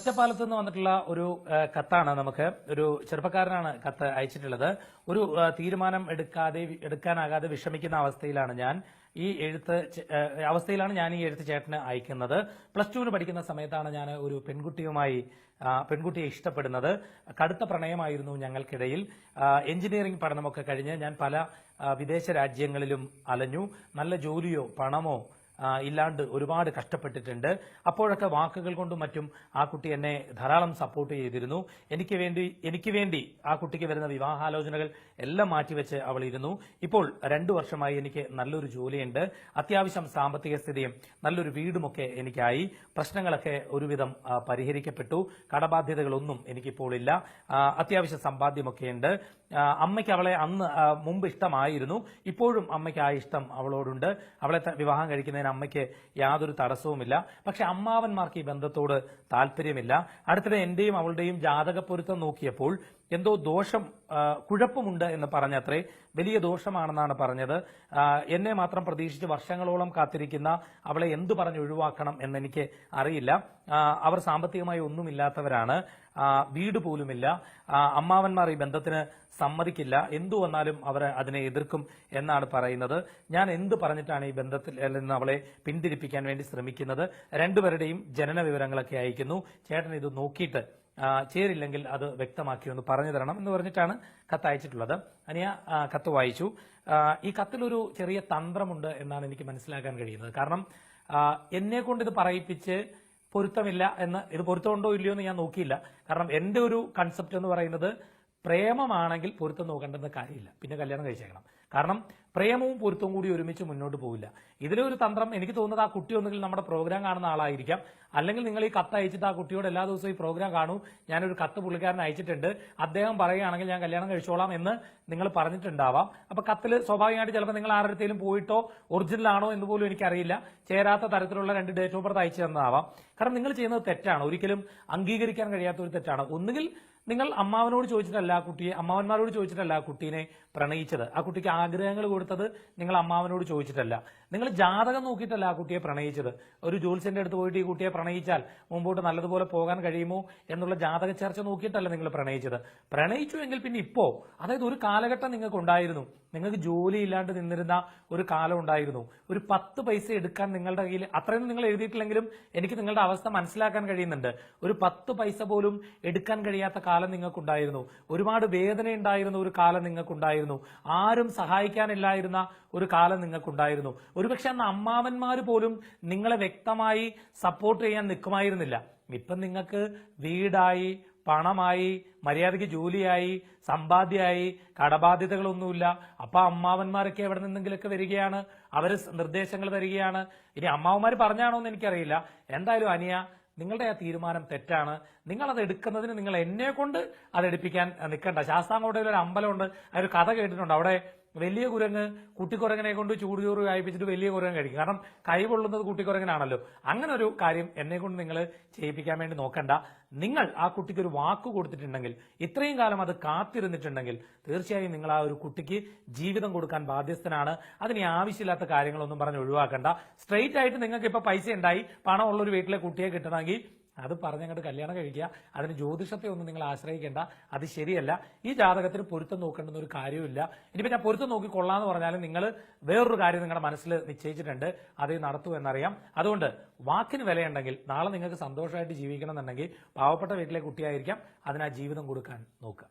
ഒറ്റപ്പാലത്ത് നിന്ന് വന്നിട്ടുള്ള ഒരു കത്താണ്. നമുക്ക് ഒരു ചെറുപ്പക്കാരനാണ് കത്ത് അയച്ചിട്ടുള്ളത്. ഒരു തീരുമാനം എടുക്കാനാകാതെ വിഷമിക്കുന്ന അവസ്ഥയിലാണ് ഞാൻ ഈ എഴുത്ത് ചേട്ടന് അയക്കുന്നത്. +2 പഠിക്കുന്ന സമയത്താണ് ഞാൻ ഒരു പെൺകുട്ടിയെ ഇഷ്ടപ്പെടുന്നത്. കടുത്ത പ്രണയമായിരുന്നു ഞങ്ങൾക്കിടയിൽ. എഞ്ചിനീയറിംഗ് പഠനമൊക്കെ കഴിഞ്ഞ് ഞാൻ പല വിദേശ രാജ്യങ്ങളിലും അലഞ്ഞു. നല്ല ജോലിയോ പണമോ ഇല്ലാണ്ട് ഒരുപാട് കഷ്ടപ്പെട്ടിട്ടുണ്ട്. അപ്പോഴൊക്കെ വാക്കുകൾ കൊണ്ടും മറ്റും ആ കുട്ടി എന്നെ ധാരാളം സപ്പോർട്ട് ചെയ്തിരുന്നു. എനിക്ക് വേണ്ടി ആ കുട്ടിക്ക് വരുന്ന വിവാഹാലോചനകൾ എല്ലാം മാറ്റിവെച്ച് അവൾ ഇരുന്നു. ഇപ്പോൾ 2 വർഷമായി എനിക്ക് നല്ലൊരു ജോലിയുണ്ട്. അത്യാവശ്യം സാമ്പത്തിക സ്ഥിതിയും നല്ലൊരു വീടുമൊക്കെ എനിക്കായി. പ്രശ്നങ്ങളൊക്കെ ഒരുവിധം പരിഹരിക്കപ്പെട്ടു. കടബാധ്യതകളൊന്നും എനിക്കിപ്പോൾ ഇല്ല. അത്യാവശ്യ സമ്പാദ്യമൊക്കെയുണ്ട്. അമ്മയ്ക്ക് അവളെ മുമ്പ് ഇഷ്ടമായിരുന്നു. ഇപ്പോഴും അമ്മയ്ക്ക് ആ ഇഷ്ടം അവളോടുണ്ട്. അവളെ വിവാഹം കഴിക്കുന്നതിന് അമ്മയ്ക്ക് യാതൊരു തടസ്സവുമില്ല. പക്ഷെ അമ്മാവന്മാർക്ക് ഈ ബന്ധത്തോട് താല്പര്യമില്ല. അടുത്തിടെ എന്റെയും അവളുടെയും ജാതക പൊരുത്തം നോക്കിയപ്പോൾ എന്തോ കുഴപ്പമുണ്ട് എന്ന് പറഞ്ഞത്രേ. വലിയ ദോഷമാണെന്നാണ് പറഞ്ഞത്. എന്നെ മാത്രം പ്രതീക്ഷിച്ച് വർഷങ്ങളോളം കാത്തിരിക്കുന്ന അവളെ എന്തു പറഞ്ഞ് ഒഴിവാക്കണം എന്നെനിക്ക് അറിയില്ല. അവർ സാമ്പത്തികമായി ഒന്നുമില്ലാത്തവരാണ്. വീട് പോലുമില്ല. അമ്മാവന്മാർ ഈ ബന്ധത്തിന് സമ്മതിക്കില്ല. എന്തു വന്നാലും അവർ അതിനെ എതിർക്കും എന്നാണ് പറയുന്നത്. ഞാൻ എന്ത് പറഞ്ഞിട്ടാണ് ഈ ബന്ധത്തിൽ നിന്ന് അവളെ പിന്തിരിപ്പിക്കാൻ വേണ്ടി ശ്രമിക്കുന്നത്? രണ്ടുപേരുടെയും ജനന വിവരങ്ങളൊക്കെ അയക്കുന്നു. ചേട്ടൻ ഇത് നോക്കിയിട്ട് ചേരില്ലെങ്കിൽ അത് വ്യക്തമാക്കി ഒന്ന് പറഞ്ഞു തരണം എന്ന് പറഞ്ഞിട്ടാണ് കത്ത് അയച്ചിട്ടുള്ളത്. അനിയ കത്ത് വായിച്ചു. ഈ കത്തിലൊരു ചെറിയ തന്ത്രമുണ്ട് എന്നാണ് എനിക്ക് മനസ്സിലാക്കാൻ കഴിയുന്നത്. കാരണം എന്നെ കൊണ്ട് ഇത് പറയിപ്പിച്ച് പൊരുത്തമില്ല എന്ന്, ഇത് പൊരുത്തമുണ്ടോ ഇല്ലയോ എന്ന് ഞാൻ നോക്കിയില്ല. കാരണം എന്റെ ഒരു കൺസെപ്റ്റ് എന്ന് പറയുന്നത് പ്രേമമാണെങ്കിൽ പൊരുത്തം നോക്കേണ്ടെന്ന കാര്യമില്ല, പിന്നെ കല്യാണം കഴിച്ചേക്കണം. കാരണം പ്രേമവും പൊരുത്തവും കൂടി ഒരുമിച്ച് മുന്നോട്ട് പോവില്ല. ഇതിലൊരു തന്ത്രം എനിക്ക് തോന്നുന്നത് ആ കുട്ടി ഒന്നുകിൽ നമ്മുടെ പ്രോഗ്രാം കാണുന്ന ആളായിരിക്കാം, അല്ലെങ്കിൽ നിങ്ങൾ ഈ കത്ത് അയച്ചിട്ട് ആ കുട്ടിയോട് എല്ലാ ദിവസവും ഈ പ്രോഗ്രാം കാണൂ, ഞാനൊരു കത്ത് പുള്ളിക്കാരൻ അയച്ചിട്ടുണ്ട്, അദ്ദേഹം പറയുകയാണെങ്കിൽ ഞാൻ കല്യാണം കഴിച്ചോളാം എന്ന് നിങ്ങൾ പറഞ്ഞിട്ടുണ്ടാവാം. അപ്പൊ കത്തിൽ സ്വാഭാവികമായിട്ട് ചിലപ്പോൾ നിങ്ങൾ ആരുടെയും പോയിട്ടോ ഒറിജിനൽ ആണോ എന്ന് പോലും എനിക്കറിയില്ല, ചേരാത്ത തരത്തിലുള്ള 2 ഡേറ്റ് ഓഫ് ബർത്ത് അയച്ചു തന്നതാവാം. കാരണം നിങ്ങൾ ചെയ്യുന്നത് തെറ്റാണ്, ഒരിക്കലും അംഗീകരിക്കാൻ കഴിയാത്ത ഒരു തെറ്റാണ്. ഒന്നുകിൽ നിങ്ങൾ അമ്മാവനോട് ചോദിച്ചിട്ടല്ല ആ കുട്ടിയെ, അമ്മാവന്മാരോട് ചോദിച്ചിട്ടല്ല ആ കുട്ടീനെ പ്രണയിച്ചത്. ആ കുട്ടിക്ക് ആഗ്രഹങ്ങൾ കൊടുത്തത് നിങ്ങൾ അമ്മാവനോട് ചോദിച്ചിട്ടല്ല. നിങ്ങൾ ജാതകം നോക്കിയിട്ടല്ല ആ കുട്ടിയെ പ്രണയിച്ചത്. ഒരു ജോത്സ്യന്റെ അടുത്ത് പോയിട്ട് ഈ കുട്ടിയെ പ്രണയിച്ചാൽ മുമ്പോട്ട് നല്ലതുപോലെ പോകാൻ കഴിയുമോ എന്നുള്ള ജാതക ചർച്ച നോക്കിയിട്ടല്ല നിങ്ങൾ പ്രണയിച്ചത്. പ്രണയിച്ചു എങ്കിൽ പിന്നെ ഇപ്പോ, അതായത് ഒരു കാലഘട്ടം നിങ്ങൾക്ക് ഉണ്ടായിരുന്നു, നിങ്ങൾക്ക് ജോലി ഇല്ലാണ്ട് നിന്നിരുന്ന ഒരു കാലം ഉണ്ടായിരുന്നു. ഒരു 10 പൈസ എടുക്കാൻ നിങ്ങളുടെ കയ്യിൽ, അത്രയൊന്നും നിങ്ങൾ എഴുതിയിട്ടില്ലെങ്കിലും എനിക്ക് നിങ്ങളുടെ അവസ്ഥ മനസ്സിലാക്കാൻ കഴിയുന്നുണ്ട്. ഒരു 10 പൈസ പോലും എടുക്കാൻ കഴിയാത്ത കാലം നിങ്ങൾക്കുണ്ടായിരുന്നു. ഒരുപാട് വേദന ഉണ്ടായിരുന്ന ഒരു കാലം നിങ്ങൾക്കുണ്ടായിരുന്നു. ആരും സഹായിക്കാനില്ലായിരുന്ന ഒരു കാലം നിങ്ങൾക്കുണ്ടായിരുന്നു. ഒരുപക്ഷെ അന്ന് അമ്മാവന്മാർ പോലും നിങ്ങളെ വ്യക്തമായി സപ്പോർട്ട് ചെയ്യാൻ നിൽക്കുമായിരുന്നില്ല. ഇപ്പം നിങ്ങൾക്ക് വീടായി, പണമായി, മര്യാദയ്ക്ക് ജോലിയായി, സമ്പാദ്യമായി, കടബാധ്യതകളൊന്നുമില്ല. അപ്പൊ അമ്മാവന്മാരൊക്കെ എവിടെ നിന്നെങ്കിലൊക്കെ വരികയാണ്, അവര് നിർദ്ദേശങ്ങൾ തരികയാണ്. ഇനി അമ്മാവന്മാർ പറഞ്ഞാണോ എന്ന് എനിക്കറിയില്ല. എന്തായാലും അനിയ, നിങ്ങളുടെ ആ തീരുമാനം തെറ്റാണ്. നിങ്ങൾ അത് എടുക്കുന്നതിന് നിങ്ങൾ എന്നെ കൊണ്ട് അത് എടുപ്പിക്കാൻ നിൽക്കണ്ട. ശാസ്താംകോട്ടയിൽ ഒരു അമ്പലമുണ്ട്, അതൊരു കഥ കേട്ടിട്ടുണ്ട്. അവിടെ വലിയ കുരങ്ങ് കുട്ടിക്കുരങ്ങനെ കൊണ്ട് ചൂടുചോറ് കഴിപ്പിച്ചിട്ട് വലിയ കുരങ്ങ് കഴിക്കും. കാരണം കൈ പൊള്ളുന്നത് കുട്ടിക്കുരങ്ങനാണല്ലോ. അങ്ങനെ ഒരു കാര്യം എന്നെ കൊണ്ട് നിങ്ങൾ ചെയ്യിപ്പിക്കാൻ വേണ്ടി നോക്കണ്ട. നിങ്ങൾ ആ കുട്ടിക്ക് ഒരു വാക്ക് കൊടുത്തിട്ടുണ്ടെങ്കിൽ, ഇത്രയും കാലം അത് കാത്തിരുന്നിട്ടുണ്ടെങ്കിൽ, തീർച്ചയായും നിങ്ങൾ ആ ഒരു കുട്ടിക്ക് ജീവിതം കൊടുക്കാൻ ബാധ്യസ്ഥനാണ്. അതിന് ആവശ്യമില്ലാത്ത കാര്യങ്ങളൊന്നും പറഞ്ഞ് ഒഴിവാക്കണ്ട. സ്ട്രെയിറ്റ് ആയിട്ട് നിങ്ങൾക്ക് ഇപ്പൊ പൈസ ഉണ്ടായി, പണമുള്ള ഒരു വീട്ടിലെ കുട്ടിയെ കിട്ടണമെങ്കിൽ അത് പറഞ്ഞങ്ങോട്ട് കല്യാണം കഴിക്കുക. അതിന് ജ്യോതിഷത്തെ ഒന്നും നിങ്ങൾ ആശ്രയിക്കേണ്ട, അത് ശരിയല്ല. ഈ ജാതകത്തിന് പൊരുത്തം നോക്കേണ്ടുന്ന ഒരു കാര്യമില്ല. ഇനിയിപ്പോ ഞാൻ പൊരുത്തം നോക്കി കൊള്ളാന്ന് പറഞ്ഞാലും നിങ്ങൾ വേറൊരു കാര്യം നിങ്ങളുടെ മനസ്സിൽ നിശ്ചയിച്ചിട്ടുണ്ട്, അത് നടത്തൂ എന്നറിയാം. അതുകൊണ്ട് വാക്കിന് വിലയുണ്ടെങ്കിൽ, നാളെ നിങ്ങൾക്ക് സന്തോഷമായിട്ട് ജീവിക്കണം എന്നുണ്ടെങ്കിൽ, പാവപ്പെട്ട വീട്ടിലെ കുട്ടിയായിരിക്കാം, അതിന് ആ ജീവിതം കൊടുക്കാൻ നോക്കുക.